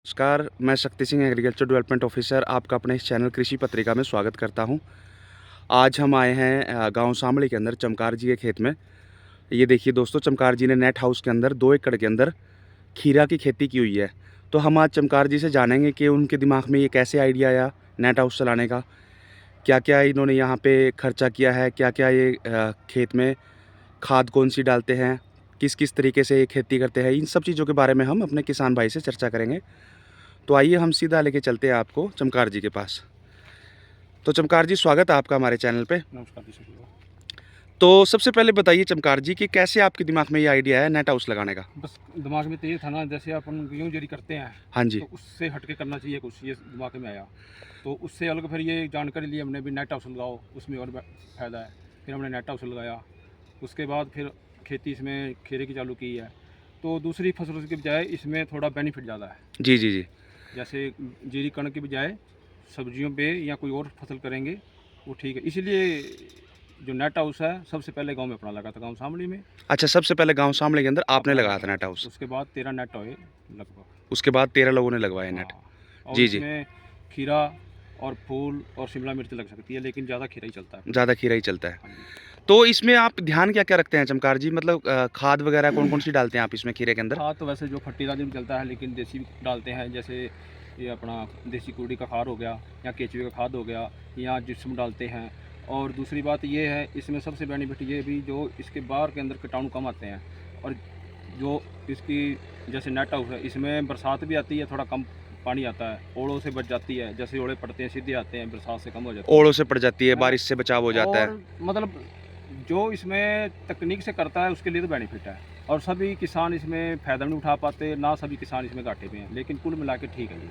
नमस्कार, मैं Shakti Singh agriculture development officer आपका अपने इस चैनल कृषि पत्रिका में स्वागत करता हूं। आज हम आए हैं गांव शामली के अंदर चमकार जी के खेत में। ये देखिए दोस्तों, चमकार जी ने नेट हाउस के अंदर 2 एकड़ के अंदर खीरा की खेती की हुई है। तो हम आज चमकार जी से जानेंगे कि उनके दिमाग में ये कैसे आइडिया आया नेट हाउस चलाने का, क्या क्या इन्होंने यहाँ पे खर्चा किया है, क्या क्या ये खेत में खाद कौन सी डालते हैं, किस किस तरीके से ये खेती करते हैं। इन सब चीज़ों के बारे में हम अपने किसान भाई से चर्चा करेंगे। तो आइए हम सीधा लेके चलते हैं आपको चमकार जी के पास। तो चमकार जी, स्वागत है आपका हमारे चैनल पे। नमस्कार जी, शुक्रिया। तो सबसे पहले बताइए चमकार जी कि कैसे आपके दिमाग में ये आइडिया है नेट हाउस लगाने का? बस दिमाग में तो ये था ना, जैसे अपन गेहूँ जरी करते हैं हाँ जी। तो उससे हटके करना चाहिए कुछ, ये दिमाग में आया। तो उससे अलग फिर ये जानकारी ली हमने भी नेट हाउस लगाओ, उसमें और फ़ायदा है। फिर हमने नेट हाउस लगाया। उसके बाद फिर खेती इसमें खीरे की चालू की है। तो दूसरी फसल के बजाय इसमें थोड़ा बेनिफिट ज़्यादा है। जी जी जी। जैसे जीरी कणक के बजाय सब्जियों पे या कोई और फसल करेंगे वो ठीक है। इसीलिए जो नेट हाउस है सबसे पहले गांव में अपना लगा था, गांव शामली में। अच्छा, सबसे पहले गांव शामली के अंदर आपने अपना लगाया था लगा। Net house? उसके बाद 13 नेट हुए लगभग। उसके बाद 13 लोगों ने लगवाए नेट? हाँ, और जी जी। इसमें खीरा और फूल और शिमला मिर्च लग सकती है, लेकिन ज़्यादा खीरा ही चलता है। ज़्यादा खीरा ही चलता है। हाँ जी। तो इसमें आप ध्यान क्या क्या रखते हैं चमकार जी? मतलब खाद वगैरह कौन कौन सी डालते हैं आप इसमें खीरे के अंदर? खाद तो वैसे जो फर्टिलाइजर भी चलता है, लेकिन देसी भी डालते हैं। जैसे ये अपना देसी कुड़ी का खाद हो गया या केचुए का खाद हो गया, या जिप्सम डालते हैं। और दूसरी बात ये है, इसमें सबसे बेनिफिट ये भी, जो इसके बाहर के अंदर कीटाणु कम आते हैं। और जो इसकी जैसे नेट हाउस है, इसमें बरसात भी आती है, थोड़ा कम पानी आता है, ओड़ों से बच जाती है। जैसे ओड़े पड़ते हैं सीधे आते हैं, बरसात से कम हो जाती है। ओड़ों से पड़ जाती है, है ना? बारिश से बचाव हो जाता है। और मतलब जो इसमें तकनीक से करता है उसके लिए तो बेनिफिट है। और सभी किसान इसमें फ़ायदा नहीं उठा पाते, ना सभी किसान इसमें घाटे में हैं, लेकिन कुल मिला के ठीक है ये।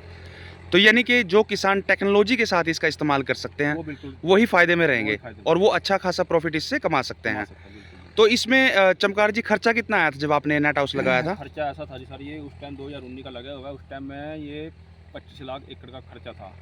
तो यानी कि जो किसान टेक्नोलॉजी के साथ इसका इस्तेमाल कर सकते हैं वो बिल्कुल वही फ़ायदे में वही रहेंगे फ़ायदे और में वो अच्छा खासा प्रॉफिट इससे कमा सकते कमा हैं। सकता है, बिल्कुल। तो इसमें चमकार जी खर्चा कितना आया था जब आपने नेट हाउस लगाया था? खर्चा ऐसा था जी सर, ये उस टाइम 2019 का लगा हुआ है। उस टाइम में ये 25 लाख एकड़ का खर्चा था।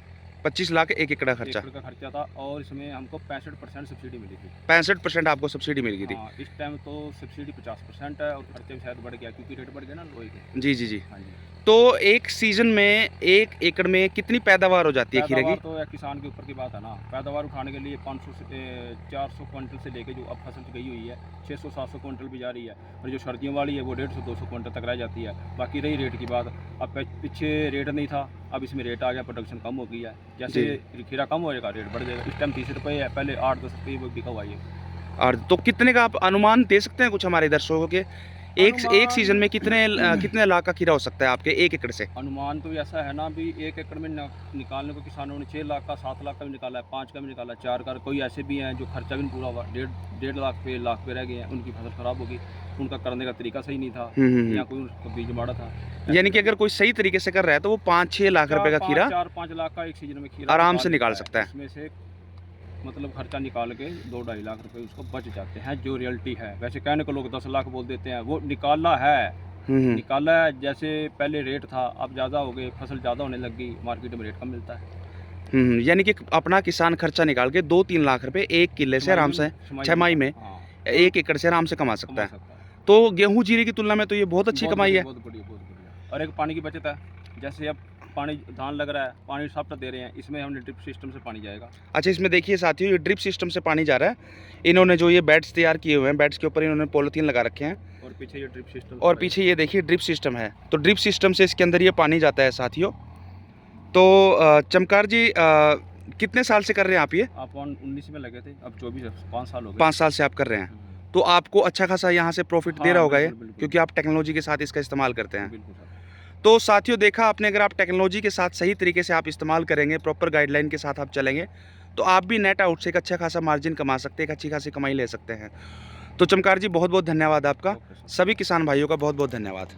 25 लाख 1 एकड़ का खर्चा। एकड़ का खर्चा था, और इसमें हमको 65% सब्सिडी मिली थी। 65% आपको सब्सिडी मिल गई थी? हाँ, इस टाइम तो सब्सिडी 50% है, और खर्चे में शायद बढ़ गया क्योंकि रेट बढ़ गया ना लोहे के। जी जी जी। हाँ जी। तो एक सीजन में 1 एकड़ में कितनी पैदावार हो जाती है खीरे पैदावार की? तो एक किसान के ऊपर की बात है ना। पैदावार उठाने के लिए 500 से 400 क्विंटल से लेके जो अब फसल गई हुई है 600-700 क्विंटल भी जा रही है। और जो सर्दियों वाली है वो 150-200 क्विंटल तक रह जाती है। बाकी रही रेट की बात, अब पीछे रेट नहीं था, अब इसमें रेट आ गया, प्रोडक्शन कम हो गई है। जैसे खीरा कम हो जाएगा रेट बढ़ जाएगा। इस टाइम 30 रुपये है, पहले 8-10 रुपये वो बिका हुआ है ये। और तो कितने का आप अनुमान दे सकते हैं कुछ हमारे दर्शकों के? एक सीजन में कितने लाख का खीरा हो सकता है आपके 1 एकड़ से? अनुमान तो ऐसा है ना, भी 1 एकड़ में निकालने को किसानों ने 6 लाख का, 7 लाख का भी निकाला है, 5 का भी निकाला है, 4 का। कोई ऐसे भी हैं जो खर्चा भी नहीं पूरा हुआ, डेढ़ लाख पे रह गए हैं, उनकी फसल ख़राब होगी, उनका करने का तरीका सही नहीं था, या कोई उनका बीज माड़ा था। यानी कि अगर कोई सही तरीके से कर रहा है तो वो 5-6 लाख रुपए का खीरा 4-5 लाख का एक सीजन में खीरा आराम से निकाल सकता है। इसमें से मतलब खर्चा निकाल के 2-2.5 लाख रुपए उसको बच जाते हैं, जो रियलिटी है। वैसे कहने को लोग 10 लाख बोल देते हैं, वो निकाला है। निकाला है, जैसे पहले रेट था अब ज़्यादा हो गए, फसल ज़्यादा होने लग गई, मार्केट में रेट कम मिलता है। यानी कि अपना किसान खर्चा निकाल के 2-3 लाख रुपए 1 किले से आराम से 6 में हाँ, 1 एकड़ से आराम से कमा सकता है। है। तो गेहूं जीरे की तुलना में तो ये बहुत अच्छी कमाई है। बहुत बढ़िया, बहुत बढ़िया। और एक पानी की बचत है। जैसे अब पानी धान लग रहा है, पानी साफ दे रहे हैं, इसमें हमने ड्रिप सिस्टम से पानी जाएगा। अच्छा, इसमें देखिए साथियों, ये ड्रिप सिस्टम से पानी जा रहा है। इन्होंने जो ये बेड्स तैयार किए हुए हैं, बेड्स के ऊपर इन्होंने पॉलिथीन लगा रखे हैं, और पीछे ये ड्रिप सिस्टम, और पीछे ये देखिए ड्रिप सिस्टम है। तो ड्रिप सिस्टम से इसके अंदर ये पानी जाता है साथियों। तो चमकार जी, कितने साल से कर रहे हैं आप ये? आप 19 में लगे थे, अब 24 5 साल हो गए। 5 साल से आप कर रहे हैं। तो आपको अच्छा खासा यहाँ से प्रॉफिट दे रहा होगा ये, बिल्कुल। क्योंकि आप टेक्नोलॉजी के साथ इसका इस्तेमाल करते हैं। बिल्कुल सर। तो साथियों, देखा आपने, अगर आप टेक्नोलॉजी के साथ सही तरीके से आप इस्तेमाल करेंगे, प्रॉपर गाइडलाइन के साथ आप चलेंगे, तो आप भी नेट आउट से एक अच्छा खासा मार्जिन कमा सकते हैं, एक अच्छी खासी कमाई ले सकते हैं। तो चमकार जी, बहुत बहुत धन्यवाद आपका। Okay sir. सभी किसान भाइयों का बहुत बहुत धन्यवाद।